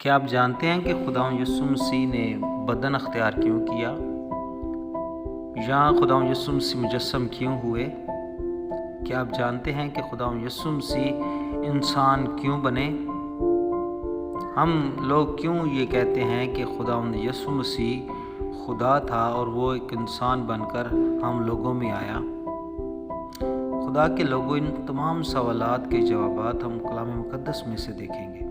کیا آپ جانتے ہیں کہ خداوند یسوع مسیح نے بدن اختیار کیوں کیا؟ یا خداوند یسوع مسیح مجسم کیوں ہوئے؟ کیا آپ جانتے ہیں کہ خداوند یسوع مسیح انسان کیوں بنے؟ ہم لوگ کیوں یہ کہتے ہیں کہ خداوند یسوع مسیح خدا تھا اور وہ ایک انسان بن کر ہم لوگوں میں آیا؟ خدا کے لوگوں ان تمام سوالات کے جوابات ہم کلام مقدس میں سے دیکھیں گے۔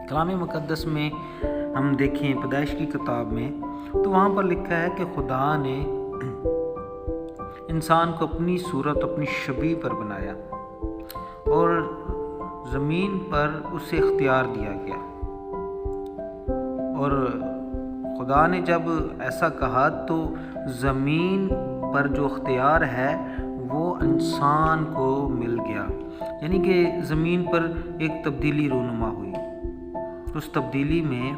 کلام مقدس میں ہم دیکھیں پیدائش کی کتاب میں تو وہاں پر لکھا ہے کہ خدا نے انسان کو اپنی صورت اپنی شبیہ پر بنایا اور زمین پر اسے اختیار دیا گیا، اور خدا نے جب ایسا کہا تو زمین پر جو اختیار ہے وہ انسان کو مل گیا، یعنی کہ زمین پر ایک تبدیلی رونما ہوئی۔ اس تبدیلی میں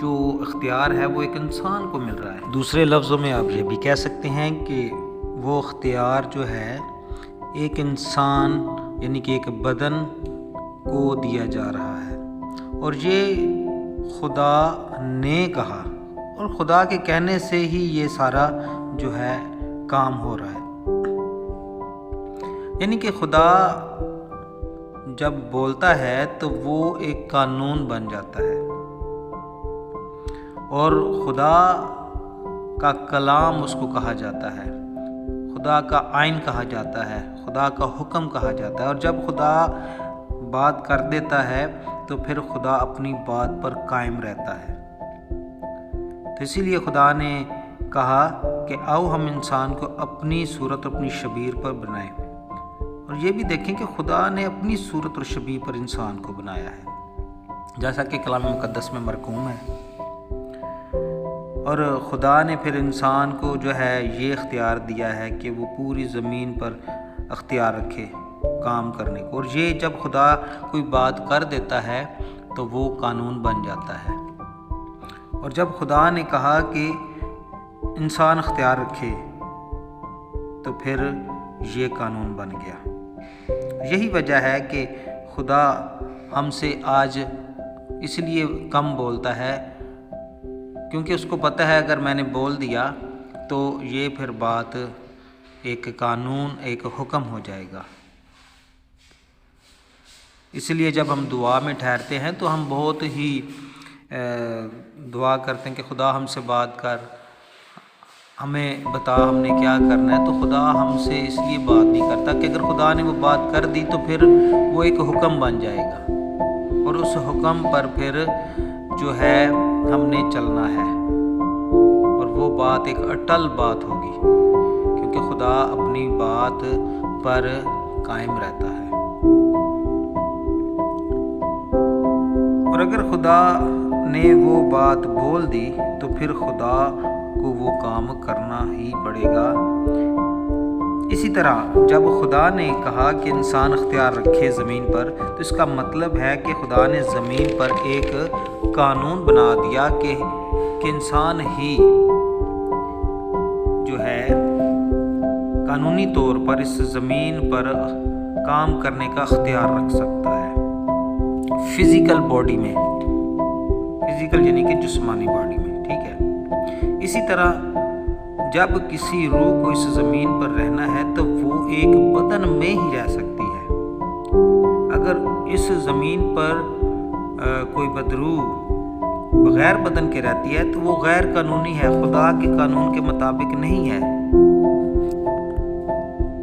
جو اختیار ہے وہ ایک انسان کو مل رہا ہے۔ دوسرے لفظوں میں آپ یہ بھی کہہ سکتے ہیں کہ وہ اختیار جو ہے ایک انسان یعنی کہ ایک بدن کو دیا جا رہا ہے، اور یہ خدا نے کہا، اور خدا کے کہنے سے ہی یہ سارا جو ہے کام ہو رہا ہے۔ یعنی کہ خدا جب بولتا ہے تو وہ ایک قانون بن جاتا ہے، اور خدا کا کلام اس کو کہا جاتا ہے، خدا کا آئین کہا جاتا ہے، خدا کا حکم کہا جاتا ہے، اور جب خدا بات کر دیتا ہے تو پھر خدا اپنی بات پر قائم رہتا ہے۔ تو اسی لیے خدا نے کہا کہ آؤ ہم انسان کو اپنی صورت اپنی شبیہ پر بنائیں، اور یہ بھی دیکھیں کہ خدا نے اپنی صورت اور شبیہ پر انسان کو بنایا ہے، جیسا کہ کلام مقدس میں مرقوم ہے۔ اور خدا نے پھر انسان کو جو ہے یہ اختیار دیا ہے کہ وہ پوری زمین پر اختیار رکھے کام کرنے کو، اور یہ جب خدا کوئی بات کر دیتا ہے تو وہ قانون بن جاتا ہے۔ اور جب خدا نے کہا کہ انسان اختیار رکھے تو پھر یہ قانون بن گیا۔ یہی وجہ ہے کہ خدا ہم سے آج اس لیے کم بولتا ہے کیونکہ اس کو پتہ ہے اگر میں نے بول دیا تو یہ پھر بات ایک قانون ایک حکم ہو جائے گا۔ اس لیے جب ہم دعا میں ٹھہرتے ہیں تو ہم بہت ہی دعا کرتے ہیں کہ خدا ہم سے بات کر، ہمیں بتا ہم نے کیا کرنا ہے۔ تو خدا ہم سے اس لیے بات نہیں کرتا کہ اگر خدا نے وہ بات کر دی تو پھر وہ ایک حکم بن جائے گا، اور اس حکم پر پھر جو ہے ہم نے چلنا ہے، اور وہ بات ایک اٹل بات ہوگی کیونکہ خدا اپنی بات پر قائم رہتا ہے۔ اور اگر خدا نے وہ بات بول دی تو پھر خدا کو وہ کام کرنا ہی پڑے گا۔ اسی طرح جب خدا نے کہا کہ انسان اختیار رکھے زمین پر تو اس کا مطلب ہے کہ خدا نے زمین پر ایک قانون بنا دیا کہ انسان ہی جو ہے قانونی طور پر اس زمین پر کام کرنے کا اختیار رکھ سکتا ہے، فزیکل باڈی میں، فزیکل یعنی کہ جسمانی باڈی میں، ٹھیک ہے۔ اسی طرح جب کسی روح کو اس زمین پر رہنا ہے تو وہ ایک بدن میں ہی رہ سکتی ہے۔ اگر اس زمین پر کوئی بدروح بغیر بدن کے رہتی ہے تو وہ غیر قانونی ہے، خدا کے قانون کے مطابق نہیں ہے۔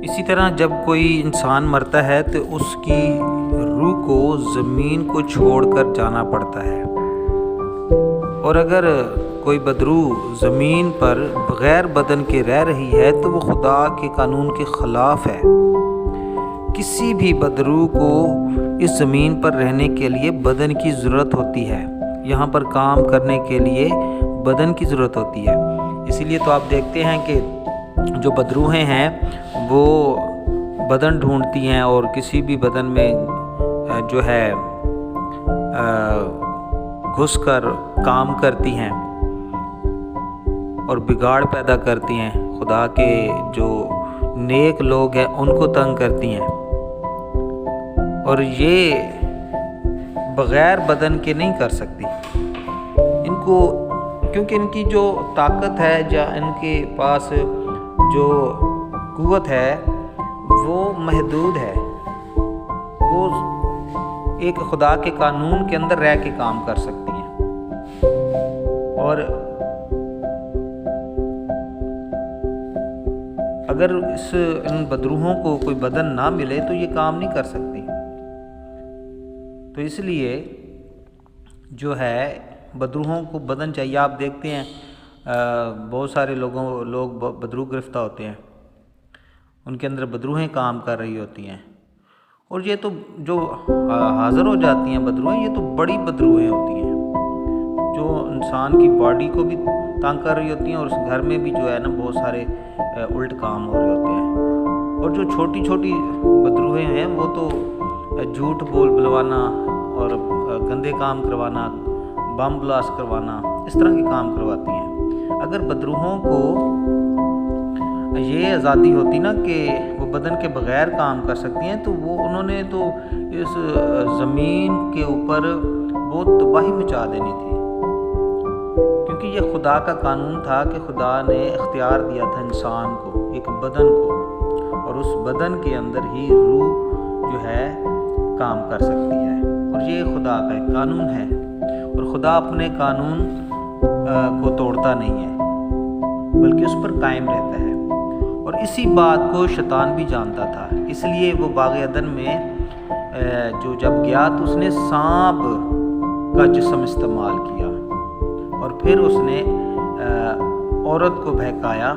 اسی طرح جب کوئی انسان مرتا ہے تو اس کی روح کو زمین کو چھوڑ کر جانا پڑتا ہے، اور اگر کوئی بدروح زمین پر بغیر بدن کے رہ رہی ہے تو وہ خدا کے قانون کے خلاف ہے۔ کسی بھی بدروح کو اس زمین پر رہنے کے لیے بدن کی ضرورت ہوتی ہے، یہاں پر کام کرنے کے لیے بدن کی ضرورت ہوتی ہے۔ اسی لیے تو آپ دیکھتے ہیں کہ جو بدروحیں ہیں وہ بدن ڈھونڈتی ہیں، اور کسی بھی بدن میں جو ہے گھس کر کام کرتی ہیں اور بگاڑ پیدا کرتی ہیں، خدا کے جو نیک لوگ ہیں ان کو تنگ کرتی ہیں، اور یہ بغیر بدن کے نہیں کر سکتی ان کو، کیونکہ ان کی جو طاقت ہے یا ان کے پاس جو قوت ہے وہ محدود ہے، وہ ایک خدا کے قانون کے اندر رہ کے کام کر سکتی ہیں، اور اگر ان بدروحوں کو کوئی بدن نہ ملے تو یہ کام نہیں کر سکتی۔ تو اس لیے جو ہے بدروحوں کو بدن چاہیے۔ آپ دیکھتے ہیں بہت سارے لوگ بدروح گرفتہ ہوتے ہیں، ان کے اندر بدروحیں کام کر رہی ہوتی ہیں، اور یہ تو جو حاضر ہو جاتی ہیں بدروحیں، یہ تو بڑی بدروحیں ہوتی ہیں جو انسان کی باڈی کو بھی تنگ کر رہی ہوتی ہیں، اور اس گھر میں بھی جو ہے نا بہت سارے الٹ کام ہو رہے ہوتے ہیں۔ اور جو چھوٹی چھوٹی بدروحیں ہیں وہ تو جھوٹ بلوانا اور گندے کام کروانا، بم بلاسٹ کروانا، اس طرح کے کام کرواتی ہیں۔ اگر بدروحوں کو یہ آزادی ہوتی نا کہ وہ بدن کے بغیر کام کر سکتی ہیں تو انہوں نے تو اس زمین کے اوپر بہت تباہی مچا دینی تھی، کیونکہ یہ خدا کا قانون تھا کہ خدا نے اختیار دیا تھا انسان کو، ایک بدن کو، اور اس بدن کے اندر ہی روح جو ہے کام کر سکتی ہے، اور یہ خدا کا ایک قانون ہے، اور خدا اپنے قانون کو توڑتا نہیں ہے بلکہ اس پر قائم رہتا ہے، اور اسی بات کو شیطان بھی جانتا تھا۔ اس لیے وہ باغ عدن میں جو جب گیا تو اس نے سانپ کا جسم استعمال کیا، اور پھر اس نے عورت کو بہکایا،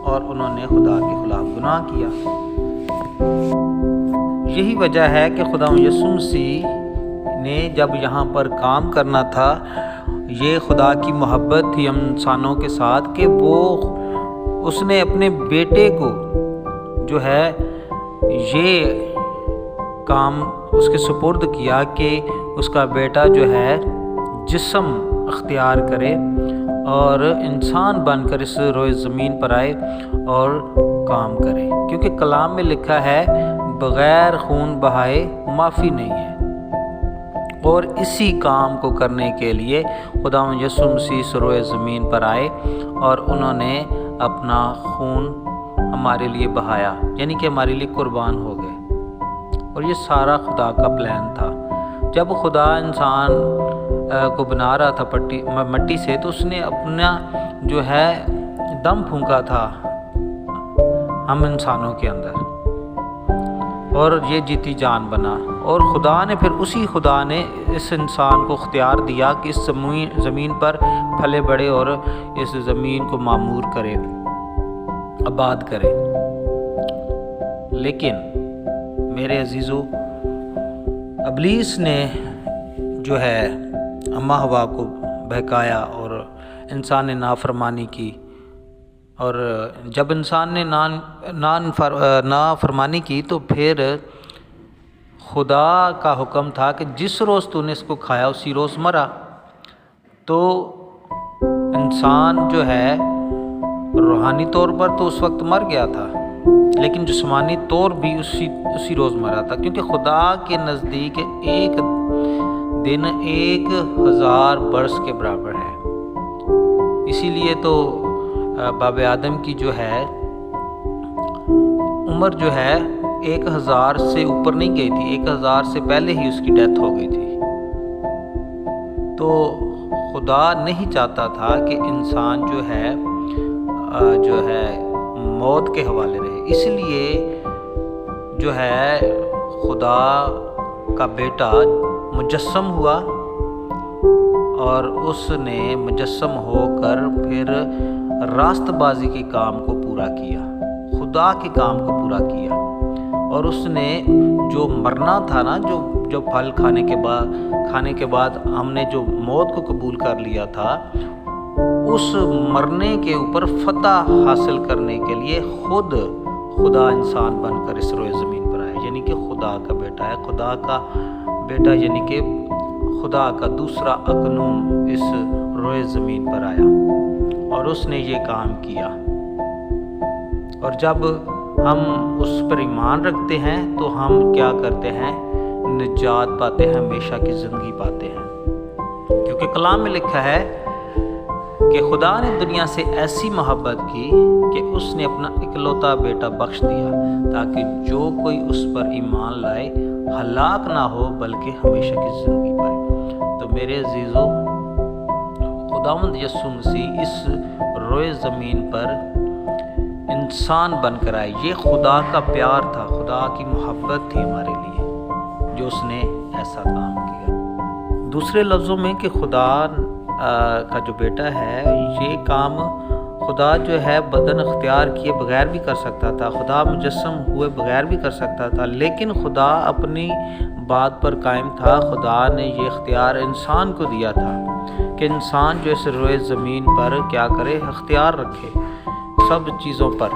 اور انہوں نے خدا کے خلاف گناہ کیا۔ یہی وجہ ہے کہ خدا یسوع مسیح نے جب یہاں پر کام کرنا تھا، یہ خدا کی محبت تھی ہم انسانوں کے ساتھ کہ اس نے اپنے بیٹے کو جو ہے یہ کام اس کے سپرد کیا کہ اس کا بیٹا جو ہے جسم اختیار کرے اور انسان بن کر اس روئے زمین پر آئے اور کام کرے، کیونکہ کلام میں لکھا ہے بغیر خون بہائے معافی نہیں ہے، اور اسی کام کو کرنے کے لیے خدا یسوع مسیح سروئے زمین پر آئے اور انہوں نے اپنا خون ہمارے لیے بہایا، یعنی کہ ہمارے لیے قربان ہو گئے، اور یہ سارا خدا کا پلان تھا۔ جب خدا انسان کو بنا رہا تھا مٹی سے، تو اس نے اپنا جو ہے دم پھونکا تھا ہم انسانوں کے اندر، اور یہ جیتی جان بنا، اور خدا نے پھر اسی خدا نے اس انسان کو اختیار دیا کہ اس زمین پر پھلے بڑھے اور اس زمین کو معمور کرے، آباد کرے۔ لیکن میرے عزیزو، ابلیس نے جو ہے اماں ہوا کو بہکایا اور انسان نے نافرمانی کی، اور جب انسان نے نافرمانی کی تو پھر خدا کا حکم تھا کہ جس روز تو نے اس کو کھایا اسی روز مرا۔ تو انسان جو ہے روحانی طور پر تو اس وقت مر گیا تھا، لیکن جسمانی طور بھی اسی روز مرا تھا، کیونکہ خدا کے نزدیک ایک دن 1000 برس کے برابر ہے۔ اسی لیے تو باب آدم کی جو ہے عمر جو ہے 1000 سے اوپر نہیں گئی تھی، 1000 سے پہلے ہی اس کی ڈیتھ ہو گئی تھی۔ تو خدا نہیں چاہتا تھا کہ انسان جو ہے موت کے حوالے رہے، اس لیے جو ہے خدا کا بیٹا مجسم ہوا، اور اس نے مجسم ہو کر پھر راست بازی کے کام کو پورا کیا، خدا کے کام کو پورا کیا، اور اس نے جو مرنا تھا نا، جو پھل کھانے کے بعد ہم نے جو موت کو قبول کر لیا تھا، اس مرنے کے اوپر فتح حاصل کرنے کے لیے خود خدا انسان بن کر اس روئے زمین پر آیا، یعنی کہ خدا کا بیٹا ہے، خدا کا بیٹا یعنی کہ خدا کا دوسرا اقنوم اس روئے زمین پر آیا، اور اس نے یہ کام کیا۔ اور جب ہم اس پر ایمان رکھتے ہیں تو ہم کیا کرتے ہیں؟ نجات پاتے ہیں، ہمیشہ کی زندگی پاتے ہیں۔ کیونکہ کلام میں لکھا ہے کہ خدا نے دنیا سے ایسی محبت کی کہ اس نے اپنا اکلوتا بیٹا بخش دیا تاکہ جو کوئی اس پر ایمان لائے ہلاک نہ ہو بلکہ ہمیشہ کی زندگی پائے۔ تو میرے عزیزو، خداوند یسوع مسیح اس روئے زمین پر انسان بن کر آئے۔ یہ خدا کا پیار تھا، خدا کی محبت تھی ہمارے لیے جو اس نے ایسا کام کیا۔ دوسرے لفظوں میں کہ خدا کا جو بیٹا ہے، یہ کام خدا جو ہے بدن اختیار کیے بغیر بھی کر سکتا تھا، خدا مجسم ہوئے بغیر بھی کر سکتا تھا، لیکن خدا اپنی بات پر قائم تھا۔ خدا نے یہ اختیار انسان کو دیا تھا کہ انسان جو اس روئے زمین پر کیا کرے، اختیار رکھے سب چیزوں پر۔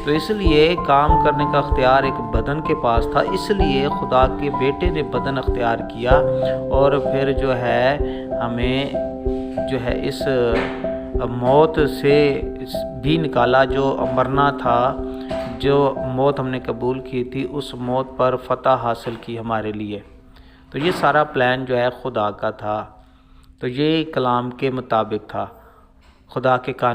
تو اس لیے کام کرنے کا اختیار ایک بدن کے پاس تھا، اس لیے خدا کے بیٹے نے بدن اختیار کیا اور پھر جو ہے ہمیں جو ہے اس موت سے بھی نکالا جو مرنا تھا، جو موت ہم نے قبول کی تھی، اس موت پر فتح حاصل کی ہمارے لیے۔ تو یہ سارا پلان جو ہے خدا کا تھا، تو یہ کلام کے مطابق تھا، خدا کے قانون